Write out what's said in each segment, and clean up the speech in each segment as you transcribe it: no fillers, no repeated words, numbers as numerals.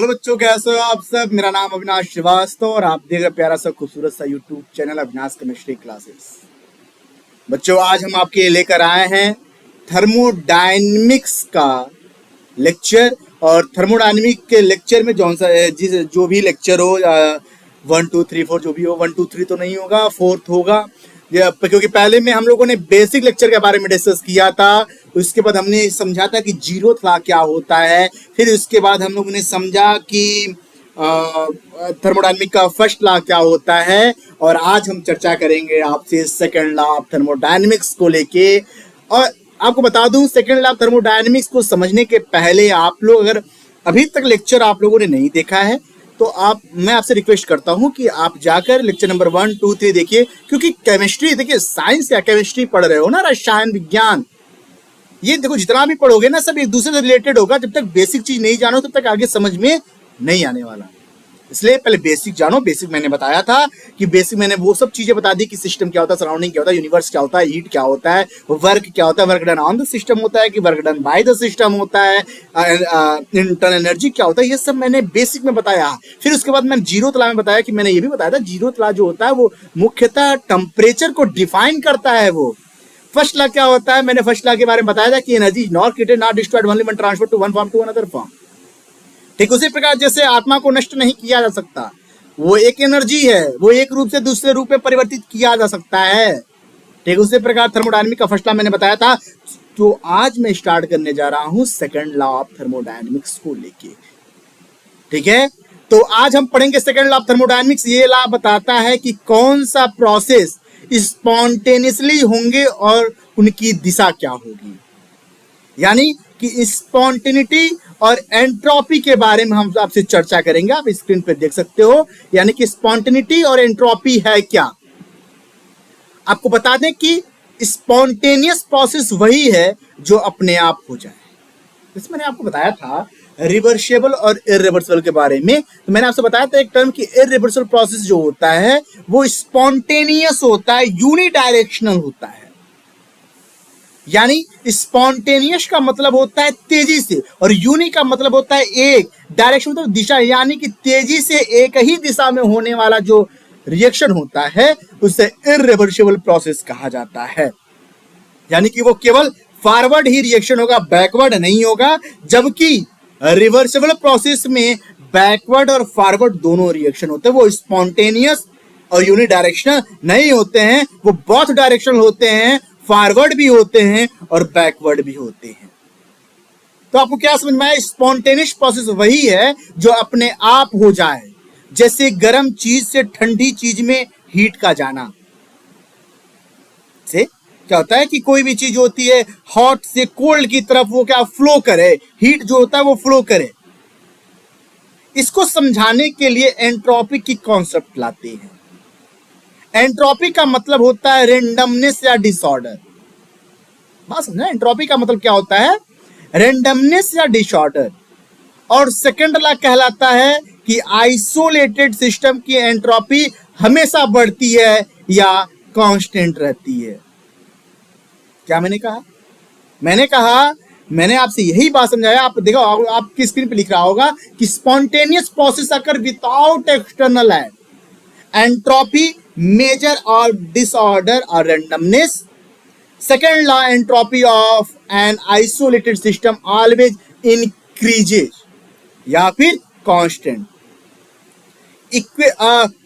Hello बच्चों, कैसे हो आप सब। मेरा नाम अविनाश श्रीवास्तव और आप देख रहे प्यारा सा खूबसूरत सा YouTube channel Avinash chemistry classes. बच्चों, आज हम आपके लिए लेकर आए हैं थर्मोडायनेमिक्स का लेक्चर। और थर्मोडायनेमिक के लेक्चर में जो भी लेक्चर हो 1 2 3 4 जो भी हो, 1 2 3 तो नहीं होगा, 4th होगा, क्योंकि पहले में हम लोगों ने बेसिक लेक्चर के बारे में डिस्कस किया था। उसके बाद हमने समझा था कि जीरोथ लॉ क्या होता है। फिर उसके बाद हम लोगों ने समझा कि थर्मोडायनेमिक का फर्स्ट लॉ क्या होता है। और आज हम चर्चा करेंगे आपसे सेकंड लॉ ऑफ थर्मोडायनेमिक्स को लेके। और आपको बता दूं, सेकंड लॉ ऑफ थर्मोडायनेमिक्स को समझने के पहले आप लोग अगर अभी तक लेक्चर आप लोगों ने नहीं देखा है तो मैं आपसे रिक्वेस्ट करता हूं कि आप जाकर लेक्चर नंबर 1 2 3 देखिए। क्योंकि केमिस्ट्री, देखिए साइंस या केमिस्ट्री पढ़ रहे हो ना, रसायन विज्ञान, ये देखो जितना भी पढ़ोगे ना सब एक दूसरे से रिलेटेड होगा। जब तक बेसिक चीज नहीं जानो तब तक आगे समझ में नहीं आने वाला। इसलिए पहले बेसिक जानो। बेसिक मैंने बताया था कि बेसिक मैंने वो सब चीजें बता दी कि सिस्टम क्या होता है, सराउंडिंग क्या होता है, यूनिवर्स क्या होता है, हीट क्या होता है, वर्क क्या होता है, work done on the system होता है कि work done by the system होता है, इंटरनल एनर्जी क्या होता है, ये सब मैंने बेसिक में बताया। फिर उसके बाद मैंने जीरोथ लॉ में बताया कि मैंने ये भी बताया था जीरोथ लॉ जो होता है वो मुख्यतः टेम्परेचर को डिफाइन करता है। वो फर्स्ट लॉ क्या होता है, मैंने फर्स्ट लॉ के बारे में बताया था कि energy not created not destroyed only when transferred to one form to another form. ठीक उसी प्रकार जैसे आत्मा को नष्ट नहीं किया जा सकता, वो एक एनर्जी है, वो एक रूप से दूसरे रूप में परिवर्तित किया जा सकता है। ठीक उसी प्रकार थर्मोडायनेमिक का फर्स्ट लॉ मैंने बताया था। तो आज मैं स्टार्ट करने जा रहा हूं सेकंड लॉ ऑफ थर्मोडायनेमिक्स को लेके। ठीक है, तो आज हम पढ़ेंगे सेकंड लॉ ऑफ थर्मोडायनेमिक्स। ये लॉ बताता है कि कौन सा प्रोसेस स्पॉन्टेनियसली होंगे और उनकी दिशा क्या होगी। यानी कि स्पॉन्टेनिटी और एंट्रोपी के बारे में हम आपसे चर्चा करेंगे। आप स्क्रीन पे देख सकते हो, यानी कि स्पॉन्टेनिटी और एंट्रोपी है क्या। आपको बता दें कि स्पॉन्टेनियस प्रोसेस वही है जो अपने आप हो जाए। इसमें मैंने आपको बताया था रिवर्सेबल और इरिवर्सिबल के बारे में। तो मैंने आपसे बताया था एक टर्म कि इरिवर्सिबल प्रोसेस जो होता है वो स्पॉन्टेनियस होता है, यूनिडायरेक्शनल होता है। यानी स्पॉन्टेनियस का मतलब होता है तेजी से और यूनि का मतलब होता है एक, डायरेक्शन मतलब दिशा, यानी कि तेजी से एक ही दिशा में होने वाला जो रिएक्शन होता है उसे इरिवर्सिबल प्रोसेस कहा जाता है। यानी कि वो केवल फॉरवर्ड ही रिएक्शन होगा, बैकवर्ड नहीं होगा। जबकि रिवर्सिबल प्रोसेस में बैकवर्ड और फॉरवर्ड दोनों रिएक्शन होते हैं। वो स्पॉन्टेनियस और यूनिडायरेक्शनल नहीं होते हैं, वो बोथ डायरेक्शनल होते हैं, फॉरवर्ड भी होते हैं और बैकवर्ड भी होते हैं। तो आपको क्या समझ में आया, स्पॉन्टेनियस प्रोसेस वही है जो अपने आप हो जाए। जैसे गर्म चीज से ठंडी चीज में हीट का जाना से क्या होता है कि कोई भी चीज होती है हॉट से कोल्ड की तरफ वो क्या फ्लो करे, हीट जो होता है वो फ्लो करे। इसको समझाने के लिए एंट्रोपी की कॉन्सेप्ट लाते हैं। एंट्रोपी का मतलब होता है रेंडमनेस या डिसऑर्डर। बात समझना, एंट्रोपी का मतलब क्या होता है, रेंडमनेस या डिसऑर्डर। और सेकंड लॉ कहलाता है कि आइसोलेटेड सिस्टम की एंट्रोपी हमेशा बढ़ती है या कांस्टेंट रहती है। क्या मैंने कहा, मैंने आपसे यही बात समझाया। आप देखो, आपकी स्क्रीन पे लिख रहा होगा कि spontaneous process occur without external aid, entropy measure और डिसऑर्डर और randomness. Second law, entropy of an isolated system always increases या फिर कांस्टेंट।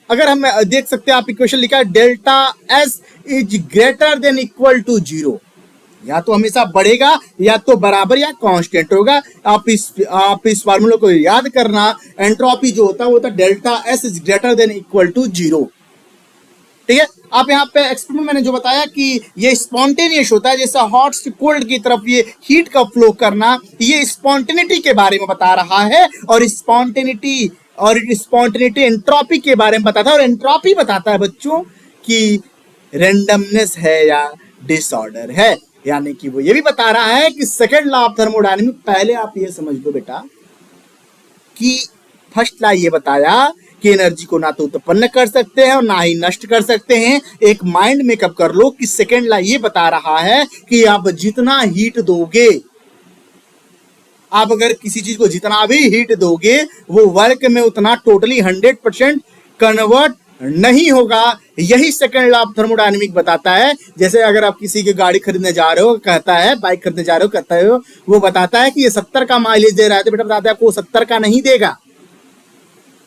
अगर हम देख सकते हैं, आप इक्वेशन लिखा है delta S is greater than equal to 0, या तो हमेशा बढ़ेगा या तो बराबर या कांस्टेंट होगा। आप इस फार्मूला को याद करना। एंट्रोपी जो होता है वो होता है delta S is greater than equal to 0। ठीक है, आप यहाँ पे एक्सपेरिमेंट मैंने जो बताया कि ये स्पॉन्टेनियस होता है, जैसे हॉट से कोल्ड की तरफ ये हीट का फ्लो करना, ये स्पॉन्टेनिटी के बारे में बता रहा है। और स्पॉन्टेनिटी एंट्रोपी के बारे में बताता है। और एंट्रोपी बताता है बच्चों कि रेंडमनेस है या डिसऑर्डर है। यानी कि वो ये भी बता रहा है कि सेकंड लॉ ऑफ थर्मोडायनेमिक, पहले आप ये समझ लो बेटा कि फर्स्ट लॉ ये बताया कि एनर्जी को ना तो उत्पन्न कर सकते हैं और ना ही नष्ट कर सकते हैं। एक माइंड मेकअप कर लो कि सेकंड लॉ ये बता रहा है कि आप जितना हीट दोगे आप अगर किसी चीज को जितना भी हीट दोगे वो वर्क में उतना टोटली 100% कन्वर्ट नहीं होगा। यही सेकंड लॉ ऑफ थर्मोडायनेमिक बताता है। जैसे अगर आप किसी की गाड़ी खरीदने जा रहे हो, कहता है बाइक खरीदने जा रहे हो, कहता है वो बताता है कि ये 70 का माइलेज दे रहा है, तो बेटा बताता है आपको 70 का नहीं देगा,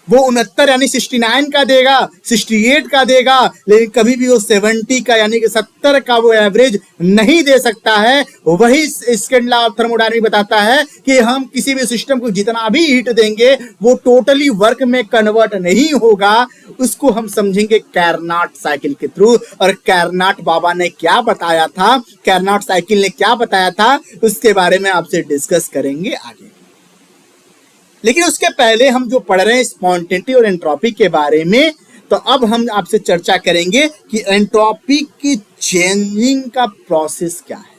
वो 69 यानी 69 का देगा, 68 का देगा, लेकिन कभी भी वो 70 का यानी कि 70 का वो एवरेज नहीं दे सकता है। वही सेकंड लॉ ऑफ थर्मोडायनेमिक बताता है कि हम किसी भी सिस्टम को जितना भी हीट देंगे वो टोटली वर्क में कन्वर्ट नहीं होगा। उसको हम समझेंगे कैरनॉट साइकिल के थ्रू। और कैरनॉट बाबा ने क्या बताया था, कैरनॉट साइकिल ने क्या बताया था, उसके बारे में आपसे डिस्कस करेंगे आगे। लेकिन उसके पहले हम जो पढ़ रहे हैं स्पॉन्टेनिटी और एंट्रोपी के बारे में, तो अब हम आपसे चर्चा करेंगे कि एंट्रोपी की चेंजिंग का प्रोसेस क्या है।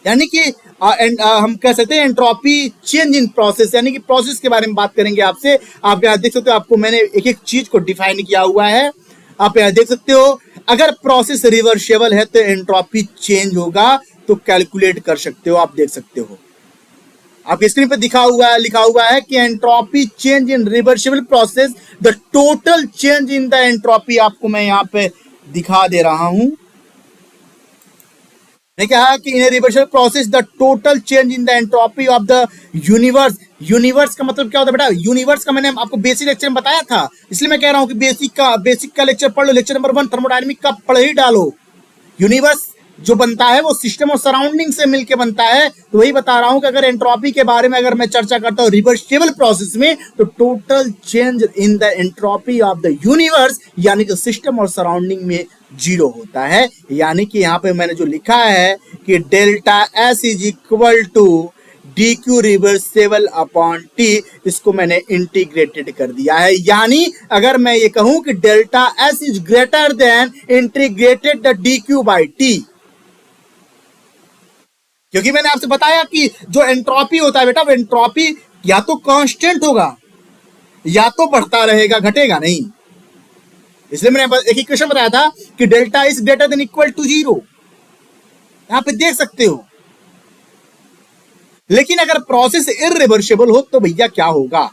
यानी कि हम कह सकते हैं एंट्रोपी चेंज इन प्रोसेस, यानी कि प्रोसेस के बारे में बात करेंगे आपसे। आप यहाँ देख सकते हो, आपको मैंने एक एक चीज को डिफाइन किया हुआ है। आप यहाँ देख सकते हो, अगर प्रोसेस रिवर्सेबल है तो एंट्रोपी चेंज होगा, तो कैलकुलेट कर सकते हो। आप देख सकते हो, आपकी स्क्रीन पे लिखा हुआ है कि entropy change in reversible process, the total change in the entropy. आपको मैं यहाँ पे दिखा दे रहा हूं। मैंने कहा कि इन reversible process the total change in the entropy of the universe. Universe का मतलब क्या होता है बेटा? यूनिवर्स का मैंने आपको बेसिक लेक्चर में बताया था, इसलिए मैं कह रहा हूं कि बेसिक का लेक्चर पढ़ लो। लेक्चर नंबर 1 थर्मोडायनेमिक का पढ़ ही डालो। यूनिवर्स जो बनता है वो सिस्टम और सराउंडिंग से मिलके बनता है। तो वही बता रहा हूं कि अगर एंट्रोपी के बारे में अगर मैं चर्चा करता हूं रिवर्सिबल प्रोसेस में, तो total change in the entropy of the universe यानी कि सिस्टम और सराउंडिंग में 0 होता है। यानी कि यहाँ पे मैंने जो लिखा है कि delta S is equal to d Q reversible upon T, इसको मैंने इंटीग्रेटेड कर दिया है। यानी अगर मैं ये कहूं कि delta S is greater then integrated the D Q by T, क्योंकि मैंने आपसे बताया कि जो एंट्रोपी होता है बेटा, वो एंट्रोपी या तो कांस्टेंट होगा या तो बढ़ता रहेगा, घटेगा नहीं। इसलिए मैंने एक इक्वेशन बताया था कि delta is greater than equal to 0, यहां पे देख सकते हो। लेकिन अगर प्रोसेस इररिवर्सिबल हो तो भैया क्या होगा?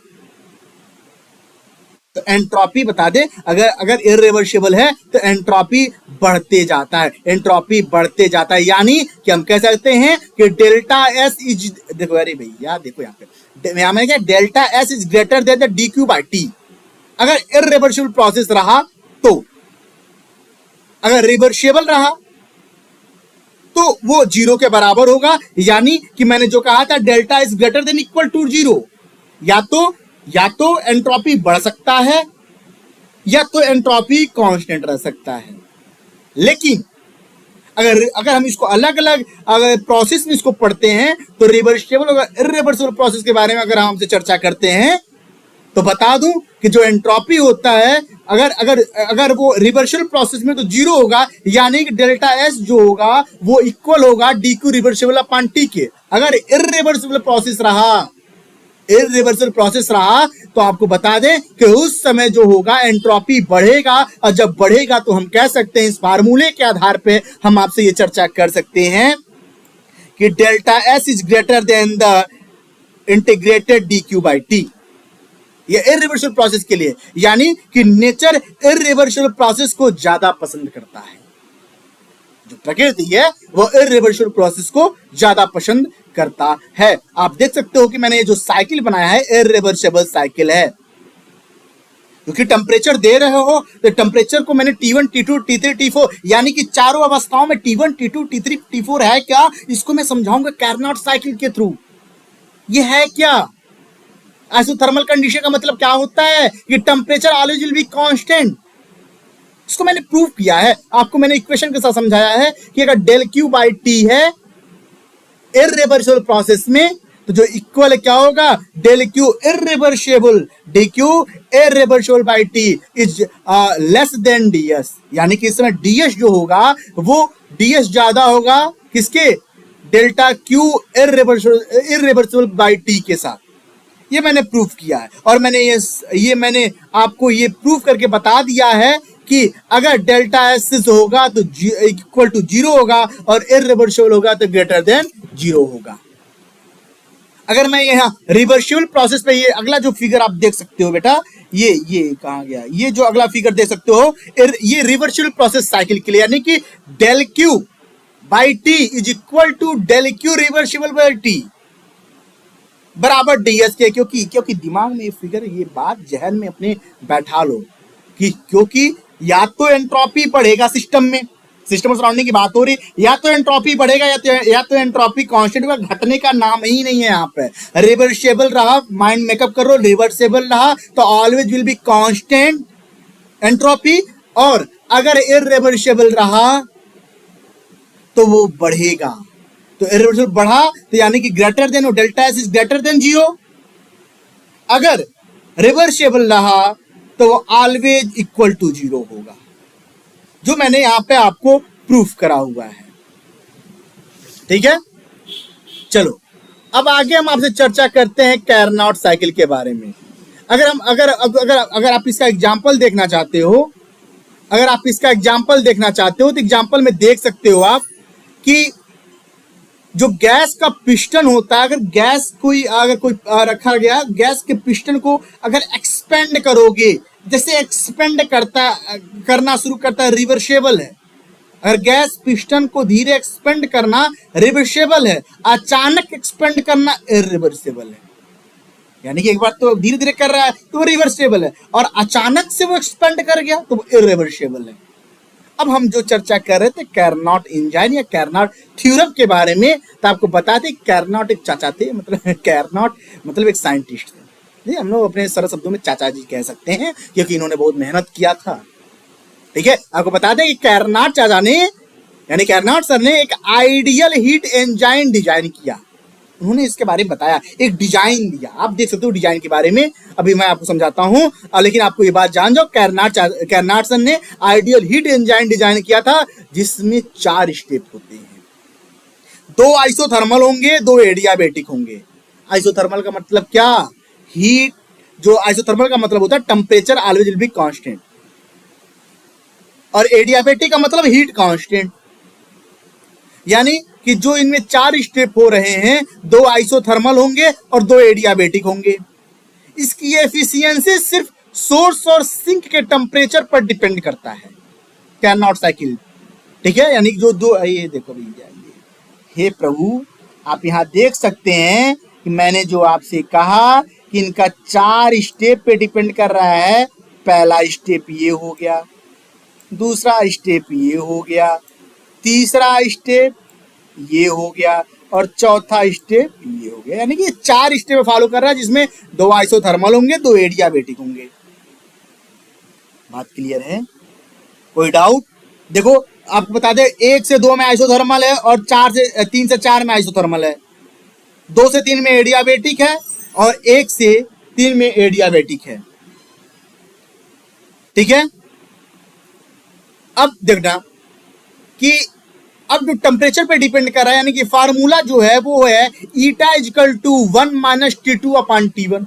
तो एंट्रोपी बता दे, अगर इररिवर्सिबल है तो एंट्रोपी बढ़ते जाता है, एंट्रोपी बढ़ते जाता है। यानी कि हम कह सकते हैं कि डेल्टा एस इज, देखो अरे भैया देखो यहाँ पे मैंने क्या, delta S is greater then the D Q by T. अगर इररिवर्सिबल प्रोसेस रहा तो, अगर रिवर्सिबल रहा तो वो 0 के बराबर होगा। यानी कि मैंने जो कहा था delta is greater than equal to 0, या तो एंट्रोपी बढ़ सकता है या तो एंट्रोपी कांस्टेंट रह सकता है। लेकिन अगर हम इसको अलग अलग अगर प्रोसेस में इसको पढ़ते हैं तो रिवर्सिबल और इररिवर्सिबल प्रोसेस के बारे में अगर हमसे चर्चा करते हैं तो बता दूं कि जो एंट्रोपी होता है, अगर वो रिवर्सिबल प्रोसेस में तो 0 होगा, यानी कि डेल्टा एस जो होगा वो इक्वल होगा D Q reversible upon T के। अगर इररिवर्सिबल प्रोसेस रहा तो आपको बता दें कि उस समय जो होगा एंट्रोपी बढ़ेगा, और जब बढ़ेगा तो हम कह सकते हैं, इस फार्मूले के आधार पे हम आपसे ये चर्चा कर सकते हैं कि delta S is greater then the integrated D Q by T. ये इररिवर्सिबल प्रोसेस के लिए, यानी कि नेचर इररिवर्सिबल प्रोसेस को ज्यादा पसंद करता है। जो प्रकृति है वो इररिवर्सिबल प्रोसेस को ज्यादा पसंद करता है। आप देख सकते हो कि मैंने ये जो साइकिल बनाया है इररिवर्सिबल साइकिल है, क्योंकि टेम्परेचर दे रहे हो तो टेम्परेचर को मैंने T1 T2 T3 T4 यानी कि चारों अवस्थाओं में T1 T2 T3 T4 है क्या, इसको मैं समझाऊंगा कैरनॉट साइकिल के थ्रू। ये है क्या? आइसोथर्मल कंडीशन का मतलब क्या होता है कि temperature always will be constant. इसको मैंने प्रूव किया है, आपको मैंने इक्वेशन के साथ समझाया है कि अगर डेल क्यू बाई टी है इररिवर्सिबल प्रोसेस में, तो जो इक्वल क्या होगा, del Q irreversible d Q irreversible by T is less than dS. यानी कि इस समय डीएस जो होगा वो डीएस ज्यादा होगा किसके, delta Q irreversible by T के साथ। ये मैंने प्रूफ किया है, और मैंने आपको ये प्रूफ करके बता दिया है कि अगर डेल्टा एस होगा तो इक्वल टू 0 होगा और इररिवर्सिबल होगा तो ग्रेटर देन 0 होगा। अगर मैं यहाँ रिवर्सिबल प्रोसेस पे, ये अगला जो फिगर आप देख सकते हो बेटा, ये कहाँ गया, ये जो अगला फिगर देख सकते हो, ये रिवर्सिबल प्रोसेस साइकिल के लिए, यानी कि del Q by T is equal to del Q reversible by T बराबर डीएस के। क्योंकि दिमाग में ये फिगर, ये बात जहन में अपने बैठा लो कि क्योंकि या तो एंट्रोपी बढ़ेगा सिस्टम में, सिस्टम सराउंडिंग की बात हो रही, या तो एंट्रोपी बढ़ेगा या तो एंट्रोपी कांस्टेंट का घटने का नाम ही नहीं है यहाँ पे। रिवर्सिबल रहा, माइंड मेकअप करो, रिवर्सिबल रहा तो always will be constant entropy, और अगर इररिवर्सिबल रहा तो वो बढ़ेगा। तो इररिवर्सिबल बढ़ा तो यानी कि greater than, delta S is greater then 0। अगर रिवर्सिबल रहा तो वो ऑलवेज इक्वल टू 0 होगा, जो मैंने यहां पे आपको प्रूफ करा हुआ है। ठीक है, चलो अब आगे हम आपसे चर्चा करते हैं कैरनॉट साइकिल के बारे में। अगर आप इसका एग्जांपल देखना चाहते हो, तो एग्जांपल में देख सकते हो आप कि जो गैस का पिस्टन होता है, अगर कोई रखा गया, गैस के पिस्टन को अगर एक्सपेंड करोगे, जैसे एक्सपेंड करना शुरू करता है, रिवर्सिबल है। अगर गैस पिस्टन को धीरे एक्सपेंड करना रिवर्सिबल है, अचानक एक्सपेंड करना इररिवर्सिबल है। यानी कि एक बार तो धीरे धीरे कर रहा है तो वो रिवर्सिबल है, और अचानक से वो एक्सपेंड कर गया तो वो इररिवर्सिबल है। अब हम जो चर्चा कर रहे थे कैरनॉट इंजाइन या कैरनॉट थ्योरम के बारे में, तो आपको बताते कैरनॉट एक चाचा थे, मतलब कैरनॉट मतलब एक साइंटिस्ट थे। हम लोग अपने सरल शब्दों में चाचा जी कह सकते हैं, क्योंकि इन्होंने बहुत मेहनत किया था। ठीक है, आपको बता दें कि कैरनॉट चाचा ने, यानी कैरनॉट सर ने एक आइडियल हीट इंजाइन डिजाइन किया। उन्होंने इसके बारे में बताया, एक डिजाइन दिया। आप देख सकते हो डिजाइन के बारे में, अभी मैं आपको समझाता हूं, लेकिन आपको ये बात जान जाओ, कैरनॉट सर ने आइडियल हीट इंजाइन डिजाइन किया था, जिसमें 4 स्टेप होते हैं। 2 आइसोथर्मल होंगे, 2 एडियाबेटिक होंगे। आइसोथर्मल का मतलब क्या, हीट, जो आइसोथर्मल का मतलब होता है temperature always will be constant, और एडियाबेटिक का मतलब हीट कांस्टेंट। यानी कि जो इनमें 4 स्टेप हो रहे हैं, 2 आइसोथर्मल होंगे और 2 एडियाबेटिक होंगे। इसकी एफिशिएंसी सिर्फ सोर्स और सिंक के टेम्परेचर पर डिपेंड करता है, कैरनॉट साइकिल। ठीक है, यानी जो दो, ये देखो भैया, हे प्रभु, आप यहां देख सकते हैं कि मैंने जो आपसे कहा कि इनका 4 स्टेप पे डिपेंड कर रहा है। पहला स्टेप ये हो गया, दूसरा स्टेप ये हो गया, तीसरा स्टेप ये हो गया, और चौथा स्टेप ये हो गया। यानी कि 4 स्टेप फॉलो कर रहा है, जिसमें 2 आइसोथर्मल होंगे, 2 एडियाबेटिक होंगे। बात क्लियर है? कोई डाउट? देखो आपको बता दें, 1 से 2 में आइसोथर्मल है, और 3 से 4 में आइसोथर्मल है, 2 से 3 में एडियाबेटिक है, और 1 से 3 में एडियाबेटिक है। ठीक है, अब देखना कि अब जो टेम्परेचर पे डिपेंड कर रहा है, यानी कि फार्मूला जो है वो है eta is equal to 1 minus T2 upon T1।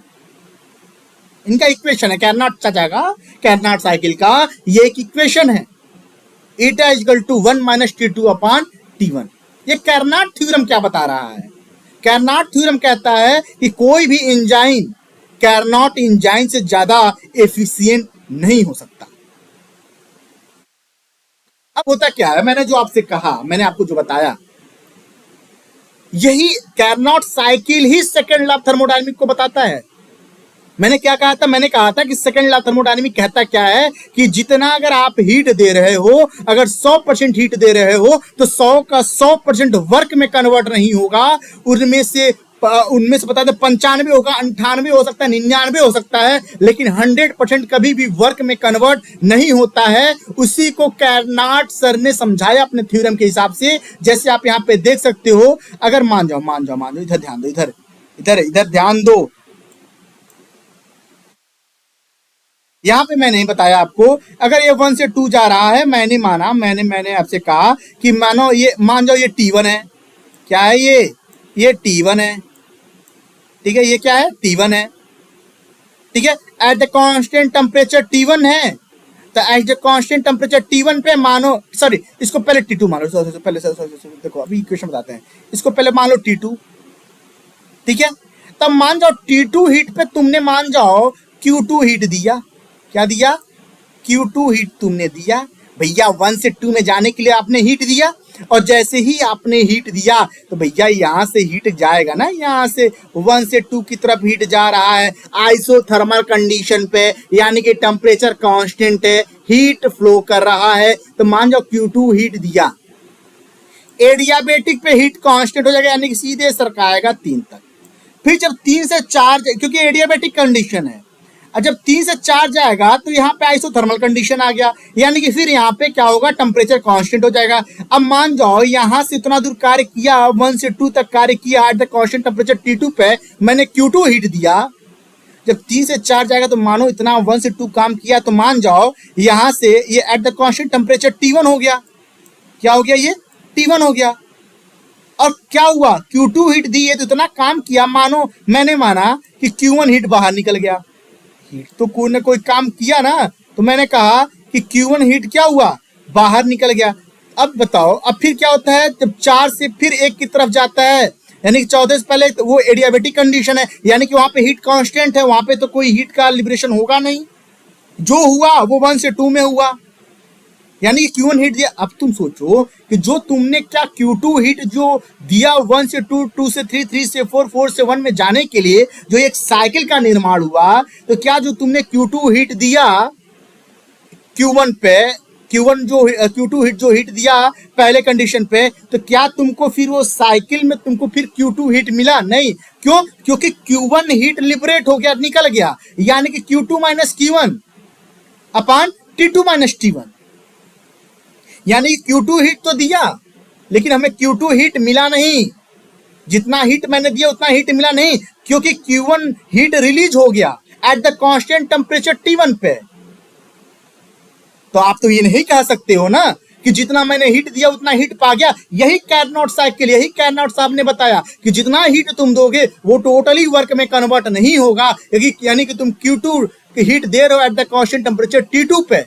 इनका इक्वेशन है, कैरनॉट चाचा का, कैरनॉट साइकिल का ये एक इक्वेशन है, eta is equal to 1 minus T2 upon T1। ये कैरनॉट थ्योरम क्या बता रहा है? कैरनॉट थ्योरम कहता है कि कोई भी इंजाइन कैरनॉट इंजाइन से ज्यादा एफिशिएंट नहीं हो सकता। अब होता क्या है, मैंने जो आपसे कहा, मैंने आपको जो बताया, यही Carnot cycle he second law of thermodynamics को बताता है। मैंने क्या कहा था? मैंने कहा था कि सेकंड लॉ ऑफ थर्मोडायनामिक्स कहता क्या है कि जितना अगर आप हीट दे रहे हो, अगर 100% हीट दे रहे हो, तो 100 का 100% वर्क में कन्वर्ट नहीं होगा। उनमें से बता दें 95 होगा, 98 हो सकता है, 99 हो सकता है, लेकिन 100% कभी भी वर्क में कन्वर्ट नहीं होता है। उसी को कैरनॉट सर ने समझाया अपने थ्योरम के हिसाब से। जैसे आप यहाँ पे देख सकते हो, अगर मान जाओ, इधर ध्यान दो, इधर ध्यान दो। यहाँ पे मैं नहीं बताया आपको, अगर ये 1 से 2 जा रहा है, मैंने माना, मैंने आपसे कहा कि मानो ये, मान जाओ ये T1 है। क्या है ये T1 है। ठीक है, ये क्या है? T1 है। ठीक है, at the constant temperature T1 है, तो at the constant temperature T1 पे मानो, सॉरी इसको पहले T2 मान लो, पहले देखो अभी इक्वेशन बताते हैं, इसको पहले मान लो T2। ठीक है, तब मान जाओ T2 हीट पे तुमने मान जाओ Q2 हीट दिया, क्या दिया, Q2 हीट तुमने दिया भैया, 1 से 2 में जाने के लिए आपने हीट दिया, और जैसे ही आपने हीट दिया तो भैया यहाँ से हीट जाएगा ना, यहाँ से 1 से 2 की तरफ हीट जा रहा है आइसोथर्मल कंडीशन पे, यानी कि टेम्परेचर कांस्टेंट है, हीट फ्लो कर रहा है। तो मान जाओ Q2 हीट दिया, एडियाबेटिक पे हीट कांस्टेंट हो जाएगा, यानी कि सीधे सरकाएगा 3 तक। फिर जब 3 से 4, क्योंकि एडियाबेटिक कंडीशन है, और जब 3 से 4 जाएगा तो यहाँ पे आइसोथर्मल कंडीशन आ गया, यानी कि फिर यहाँ पे क्या होगा, टेम्परेचर कांस्टेंट हो जाएगा। अब मान जाओ यहाँ से इतना दूर कार्य किया, 1 से 2 तक कार्य किया at the constant temperature T2 पे, मैंने Q2 हीट दिया, जब 3 से 4 जाएगा तो मानो इतना 1 से 2 काम किया, तो मान जाओ यहाँ से ये at the constant temperature T1 हो गया, क्या हो गया, ये T1 हो गया। और क्या हुआ, Q2 हीट दी है तो इतना काम किया, मानो मैंने माना कि Q1 हीट बाहर निकल गया, हीट तो कोई ना कोई काम किया ना, तो मैंने कहा कि Q1 हीट क्या हुआ, बाहर निकल गया। अब बताओ, अब फिर क्या होता है, जब 4 से फिर 1 की तरफ जाता है, यानी कि 14 से पहले तो वो एडियाबेटिक कंडीशन है, यानी कि वहां पे हीट कांस्टेंट है, वहां पे तो कोई हीट का लिबरेशन होगा नहीं, जो हुआ वो 1 से 2 में हुआ, यानी कि Q1 हीट दिया। अब तुम सोचो कि जो तुमने क्या Q2 हीट जो दिया 1 से 2, 2 से 3, 3 से 4, 4 से 1 में जाने के लिए जो एक साइकिल का निर्माण हुआ, तो क्या जो तुमने Q2 हीट दिया Q1 पे, Q2 हीट जो हीट दिया पहले कंडीशन पे, तो क्या तुमको फिर वो साइकिल में तुमको फिर Q2 हीट मिला, नहीं, क्यों, क्योंकि Q1 हीट लिबरेट हो गया, निकल गया, यानी कि Q2 minus Q1 upon T2 minus T1, यानी Q2 हीट तो दिया लेकिन हमें Q2 हीट मिला नहीं, जितना हीट मैंने दिया उतना हीट मिला नहीं, क्योंकि Q1 हीट रिलीज हो गया at the constant temperature T1 पे। तो आप तो ये नहीं कह सकते हो ना कि जितना मैंने हीट दिया उतना हीट पा गया। यही कैरनॉट साइकिल, यही कैरनॉट साहब ने बताया कि जितना हीट तुम दोगे वो टोटली वर्क में कन्वर्ट नहीं होगा, यानी कि तुम Q2 हीट दे रहे हो at the constant temperature T2 पे,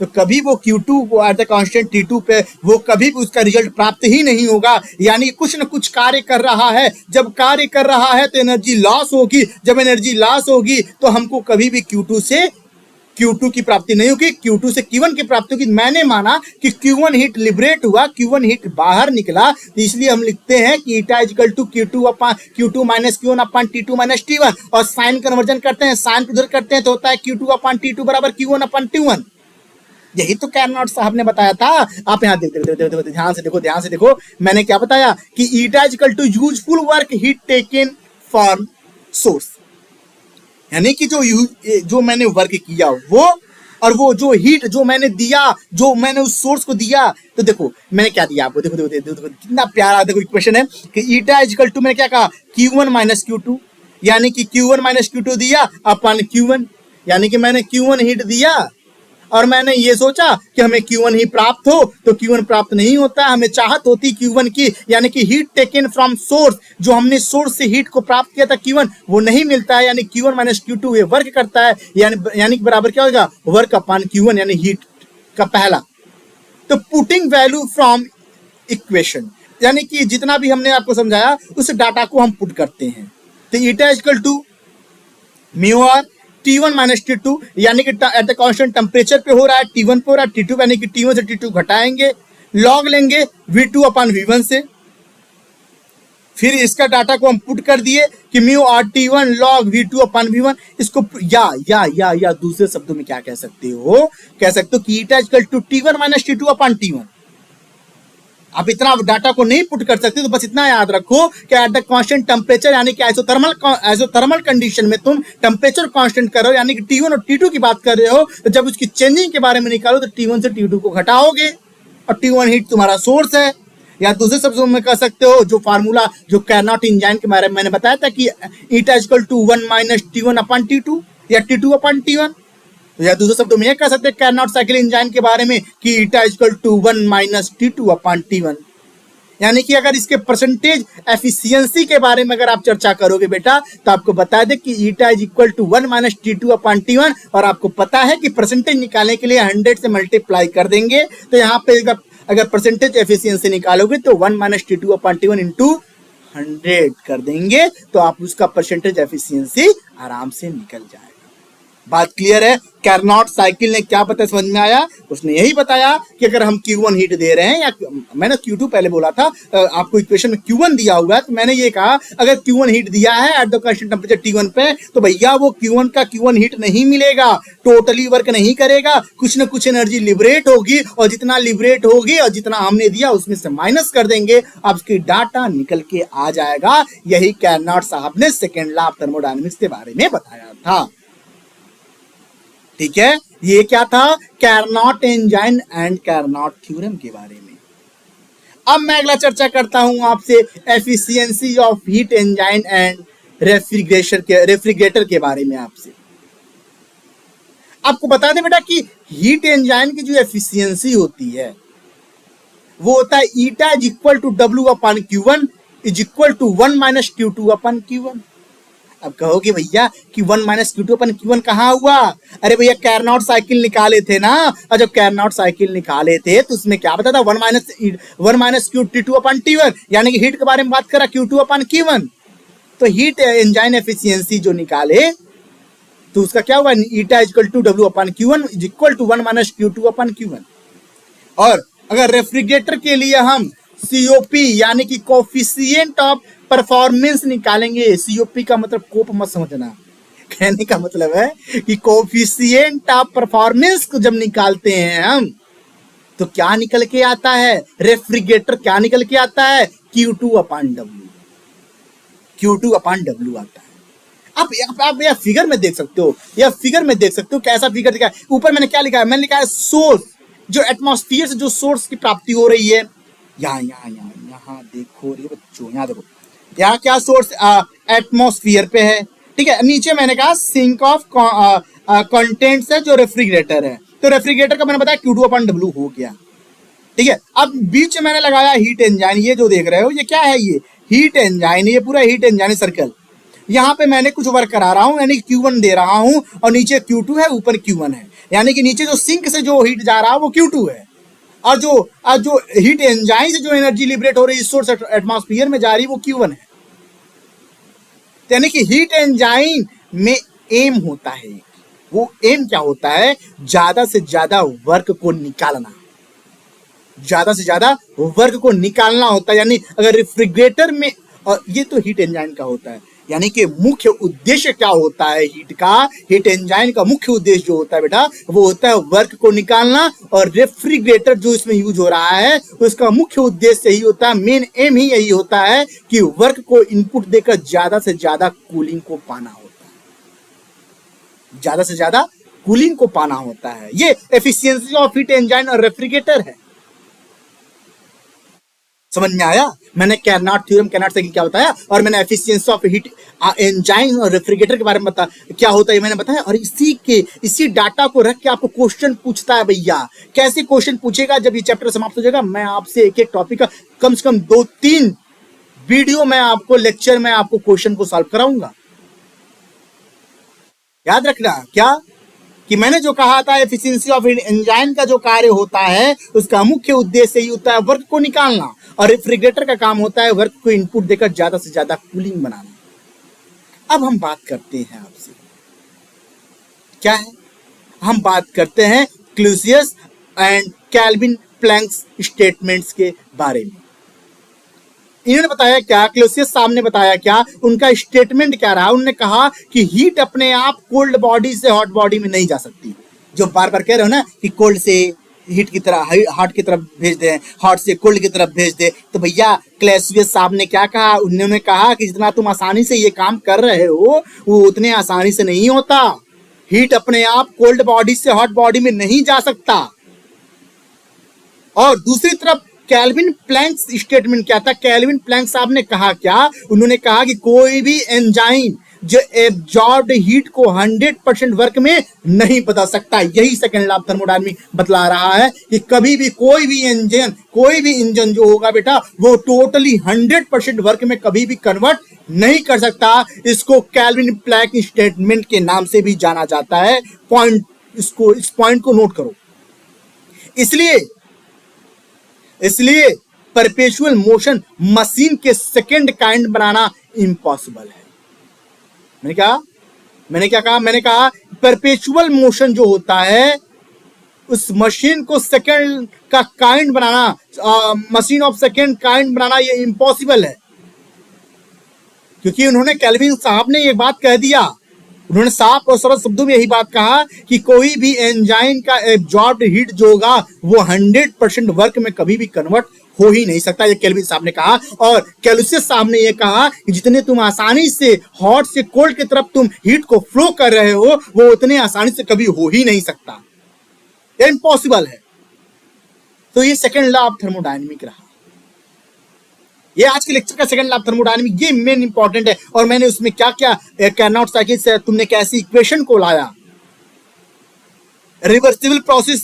तो कभी वो Q2 को एट द कांस्टेंट T2 पे वो कभी भी उसका रिजल्ट प्राप्त ही नहीं होगा, यानी कुछ न कुछ कार्य कर रहा है। जब कार्य कर रहा है तो एनर्जी लॉस होगी, जब एनर्जी लॉस होगी तो हमको कभी भी Q2 से Q2 की प्राप्ति नहीं होगी, Q2 से Q1 की प्राप्ति होगी। मैंने माना कि Q1 हीट लिबरेट हुआ, Q1 हीट बाहर निकला, तो इसलिए हम लिखते हैं कि eta equal to Q2 minus Q1 upon T2 minus T1, और साइन कन्वर्जन करते हैं, साइन उधर करते हैं तो होता है Q2 अपॉन T2 बराबर Q1 अपॉन T1। यही तो कैरनॉट साहब ने बताया था। आप यहाँ देखो, ध्यान से देखो, मैंने क्या बताया कि eta equal to useful work heat taken from source, यानी कि जो मैंने वर्क किया वो, और वो जो हीट जो मैंने दिया, जो मैंने उस सोर्स को दिया, तो देखो मैंने क्या दिया आपको, देखो कितना प्यारा देखो इक्वेशन है कि ईटा इक्वल टू मैंने क्या कहा Q1 माइनस Q2, यानी कि Q1 माइनस Q2 दिया अपन Q1, यानी कि मैंने Q1 हीट दिया और मैंने ये सोचा कि हमें Q1 ही प्राप्त हो, तो Q1 प्राप्त नहीं होता, हमें चाहत होती Q1 की, यानी कि हीट टेकन फ्रॉम सोर्स, जो हमने सोर्स से हीट को प्राप्त किया था Q1 वो नहीं मिलता है, यानी Q1 माइनस Q2 ये वर्क करता है, यानी कि बराबर क्या होगा, वर्क अपॉन Q1, यानी हीट का पहला। तो पुटिंग वैल्यू फ्रॉम इक्वेशन, यानी कि जितना भी हमने आपको समझाया उस डाटा को हम पुट करते हैं, तो eta equal to mu R T1 minus T2, यानी कि एट द कांस्टेंट टेम्परेचर पे हो रहा है, T1 पे हो रहा है, T2 यानी कि T1 से T2 घटाएंगे, लॉग लेंगे V2 अपॉन V1 से, फिर इसका डाटा को हम पुट कर दिए कि mu R T1 log V2 upon V1। इसको या दूसरे शब्दों में क्या कह सकते हो, कह सकते हो कि eta equal to T1 minus T2 upon T1। आप इतना डाटा को नहीं पुट कर सकते, तो बस इतना याद रखो कि एट द कांस्टेंट टेम्परेचर, यानी कि आइसोथर्मल कंडीशन में तुम टेम्परेचर कांस्टेंट कर रहे हो, यानी कि T1 और T2 की बात कर रहे हो, तो जब उसकी चेंजिंग के बारे में निकालो तो T1 से T2 को घटाओगे, और T1 हीट तुम्हारा सोर्स है। या दूसरे शब्दों में कह सकते हो जो फार्मूला जो कैरनॉट इंजाइन के बारे में मैंने बताया था कि eta equal to 1 minus T1 upon T2 या T2 अपॉन T1, या दूसरे शब्दों में यह कह सकते हैं कैरनॉट साइकिल इंजाइन के बारे में कि eta equal to 1 minus T2 upon T1। यानी कि अगर इसके परसेंटेज एफिशिएंसी के बारे में अगर आप चर्चा करोगे बेटा, तो आपको बता दे कि eta is equal to 1 minus T2 upon T1, और आपको पता है कि परसेंटेज निकालने के लिए 100 से मल्टीप्लाई कर देंगे, तो यहाँ पे अगर परसेंटेज एफिशिएंसी निकालोगे तो 1 minus T2 upon T1 into 100 कर देंगे तो आप उसका परसेंटेज एफिशिएंसी आराम से निकल जाएगा। बात क्लियर है? कैरनॉट साइकिल ने क्या पता समझ में आया? उसने यही बताया कि अगर हम Q1 हीट दे रहे हैं, या मैंने Q2 पहले बोला था, आपको इक्वेशन में Q1 दिया हुआ है, तो मैंने ये कहा अगर Q1 हीट दिया है at the constant temperature T1 पे, तो भैया वो Q1 का Q1 हीट नहीं मिलेगा, टोटली वर्क नहीं करेगा, कुछ ना कुछ एनर्जी लिबरेट होगी, और जितना लिबरेट होगी और जितना हमने दिया उसमें से माइनस कर देंगे, आपकी डाटा निकल के आ जाएगा। यही कैरनॉट साहब ने सेकेंड लॉ ऑफ थर्मोडायनेमिक्स के बारे में बताया था। ठीक है, ये क्या था? कैरनॉट एंजाइन एंड कैरनॉट थ्योरम के बारे में। अब मैं अगला चर्चा करता हूं आपसे efficiency of heat engine and refrigerator के बारे में। आपसे आपको बता दें बेटा कि हीट एंजाइन की जो एफिशिएंसी होती है वो होता है eta is equal to W upon Q1 is equal to 1 minus Q2 upon Q1। अब कहोगे भैया कि 1 माइनस Q2 अपन Q1 कहाँ हुआ? अरे भैया कैरनॉट साइकिल निकाले थे ना, और जब कैरनॉट साइकिल निकाले थे तो उसमें क्या बता था? 1 माइनस Q2 अपन T1, यानी कि हीट के बारे में बात करा Q2 अपन Q1। तो हीट एंजाइन एफिशिएंसी जो निकाले तो उसका क्या हुआ? Eta equal to W upon Q1 is equal to 1 minus Q2 upon Q1। और अगर रेफ्रिजरेटर के लिए हम COP यानी कि कोफिशिएंट ऑफ परफॉर्मेंस निकालेंगे, COP का मतलब कोप मत समझना, कहने का मतलब है कि कोफिशिएंट ऑफ परफॉर्मेंस को जब निकालते हैं हम तो क्या निकल के आता है? रेफ्रिजरेटर क्या निकल के आता है? Q2 upon W, Q2 upon W आता है। आप यह फिगर में देख सकते हो, यह फिगर में देख सकते हो कैसा फिगर दिखा है। ऊपर मैंने क्या लिखा है? मैंने लिखा है सोर्स, जो एटमॉस्फेयर से जो सोर्स की प्राप्ति हो रही है। यहाँ देखो रे बच्चों, यहाँ देखो, यहाँ क्या सोर्स एटमॉस्फेयर पे है। ठीक है, नीचे मैंने कहा सिंक ऑफ कंटेंट्स है जो रेफ्रिजरेटर है, तो रेफ्रिजरेटर का मैंने बताया Q2 अपॉन W हो गया। ठीक है, अब बीच में मैंने लगाया हीट एंजाइन। ये जो देख रहे हो ये क्या है? ये हीट एंजाइन, ये पूरा हीट एंजाइन सर्कल। यहाँ पे मैंने कुछ वर्क करा रहा हूँ, यानी Q1 दे रहा हूँ और नीचे Q2 है, ऊपर Q1 है, यानी कि नीचे जो सिंक से जो हीट जा रहा है वो Q2 है, और जो हीट एंजाइन से जो एनर्जी लिबरेट हो रही है सोर्स एटमॉस्फेयर में जा रही है वो Q1 है। यानी कि हीट एंजाइन में एम होता है, वो एम क्या होता है? ज्यादा से ज्यादा वर्क को निकालना, ज्यादा से ज्यादा वर्क को निकालना होता है। यानी अगर रेफ्रिजरेटर में, और ये तो हीट एंजाइन का होता है, यानी कि मुख्य उद्देश्य क्या होता है हीट का? हीट एंजाइन का मुख्य उद्देश्य जो होता है बेटा वो होता है वर्क को निकालना, और रेफ्रिजरेटर जो इसमें यूज हो रहा है उसका मुख्य उद्देश्य यही होता है, मेन एम ही यही होता है कि वर्क को इनपुट देकर ज्यादा से ज्यादा कूलिंग को पाना होता है, ज्यादा से ज्यादा कूलिंग को पाना होता है। ये एफिशिएंसी ऑफ हीट एंजाइन और रेफ्रिजरेटर है। समझ में आया? मैंने कैरनॉट थ्योरम, कैरनॉट साइकिल क्या बताया, और मैंने एफिशिएंसी ऑफ हीट एंजाइन और रेफ्रिजरेटर के बारे में बताया क्या होता है मैंने बताया। और इसी डाटा को रख के आपको क्वेश्चन पूछता है भैया। कैसे क्वेश्चन पूछेगा? जब ये चैप्टर समाप्त हो जाएगा मैं आपसे एक एक टॉपिक का कम से कम 2-3 वीडियो में आपको लेक्चर में आपको क्वेश्चन को सॉल्व कराऊंगा। याद रखना क्या कि मैंने जो कहा था एफिशिएंसी ऑफ एंजाइन का जो कार्य होता है उसका मुख्य उद्देश्य ही होता है वर्क को निकालना, और रेफ्रिजरेटर का काम होता है वर्क को इनपुट देकर ज्यादा से ज्यादा कूलिंग बनाना। अब हम बात करते हैं आपसे क्या है, हम बात करते हैं क्लूसियस एंड कैल्विन प्लैंक्स स्टेटमेंट्स के बारे में। इन्होंने बताया क्या? क्लूसियस साहब ने बताया क्या? उनका स्टेटमेंट क्या रहा? उन्होंने कहा कि हीट अपने आप कोल्ड बॉडी से हॉट बॉडी में नहीं जा सकती। जो बार बार कह रहे हो ना कि कोल्ड से हीट की तरह हॉट की तरफ भेज दे, हॉट से कोल्ड की तरफ भेज दे, तो भैया क्लूसियस साहब ने क्या कहा? उन्होंने कहा कि जितना तुम आसानी से ये काम कर रहे हो वो उतने आसानी से नहीं होता। हीट अपने आप कोल्ड बॉडी से हॉट बॉडी में नहीं जा सकता। और दूसरी तरफ कैल्विन प्लैंक्स स्टेटमेंट क्या था? कैल्विन प्लैंक साहब ने कहा क्या? उन्होंने कहा कि कोई भी एंजाइम जो एब्जॉर्ब्ड हीट को 100% वर्क में नहीं बदल सकता। यही सेकंड लॉ ऑफ थर्मोडायनामिक्स बतला रहा है कि कभी भी कोई भी इंजन जो होगा बेटा वो टोटली 100% वर्क में कभी भी कन्वर्ट नहीं कर सकता। इसको कैल्विन प्लैंक स्टेटमेंट के नाम से भी जाना जाता है। इस पॉइंट को नोट करो। इसलिए परपेचुअल मोशन मशीन के सेकंड काइंड बनाना इम्पॉसिबल है। मैंने कहा परपेचुअल मोशन जो होता है उस मशीन को सेकंड का काइंड बनाना, मशीन ऑफ सेकंड काइंड बनाना ये इम्पॉसिबल है, क्योंकि उन्होंने केल्विन साहब ने ये बात कह दिया। उन्होंने साफ और सरल शब्दों में यही बात कहा कि कोई भी एंजाइम का एब्जॉर्ब्ड हीट जो होगा वो 100% वर्क में कभी भी कन्वर्ट हो ही नहीं सकता, ये केल्विन साहब ने कहा। और कैलुसियस साहब ने ये कहा कि जितने तुम आसानी से हॉट से कोल्ड की तरफ तुम हीट को फ्लो कर रहे हो वो उतने आसानी से कभी हो ही नहीं सकता, इम्पॉसिबल है। तो ये सेकंड लॉ ऑफ थर्मोडायनेमिक रहा। ये आज के लेक्चर का सेकंड लॉ ऑफ थर्मोडायनेमिक, ये मेन इंपॉर्टेंट है। और मैंने उसमें क्या क्या कार्नोट साइकिल से तुमने कैसी इक्वेशन को लाया, रिवर्सिबल प्रोसेस,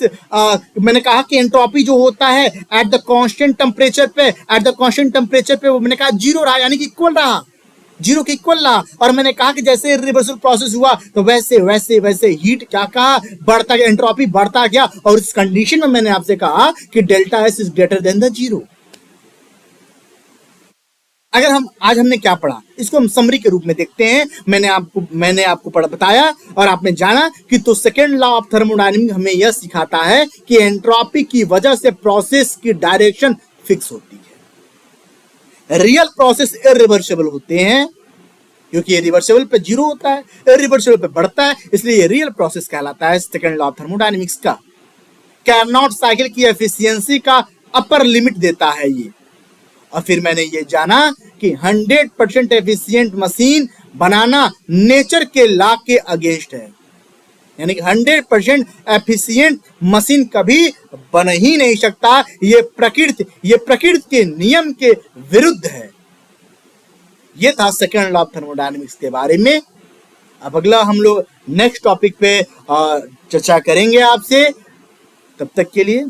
मैंने कहा कि एंट्रोपी जो होता है एट द कांस्टेंट टेम्परेचर पे वो मैंने कहा जीरो रहा, यानी कि इक्वल रहा, जीरो के इक्वल रहा। और मैंने कहा कि जैसे रिवर्सिबल प्रोसेस हुआ तो वैसे वैसे वैसे हीट क्या कहा बढ़ता गया, एंट्रोपी बढ़ता गया। और इस कंडीशन में मैंने आपसे कहा कि delta S is greater then the zero. अगर आज हमने क्या पढ़ा इसको हम समरी के रूप में देखते हैं। मैंने आपको बताया और आपने जाना कि तो सेकेंड लॉ ऑफ थर्मोडायनेमिक्स हमें यह सिखाता है कि एंट्रोपी की वजह से प्रोसेस की डायरेक्शन फिक्स होती है। रियल प्रोसेस इरिवर्सिबल होते हैं क्योंकि ये रिवर्सिबल पे जीरो होता है, इरिवर्सिबल पे बढ़ता है, इसलिए ये रियल प्रोसेस कहलाता है सेकेंड लॉ ऑफ थर्मोडायनेमिक्स का। कार्नोट साइकिल की एफिशिएंसी का अपर लिमिट देता है ये। और फिर मैंने ये जाना कि 100% एफिशिएंट मशीन बनाना नेचर के लॉ के अगेंस्ट है, यानी कि 100% एफिशिएंट मशीन कभी बन ही नहीं सकता। ये प्रकृति के नियम के विरुद्ध है। ये था सेकंड लॉ ऑफ थर्मोडायनेमिक्स के बारे में। अब अगला हम लोग नेक्स्ट टॉपिक पे चर्चा करेंगे आपसे। तब तक के लिए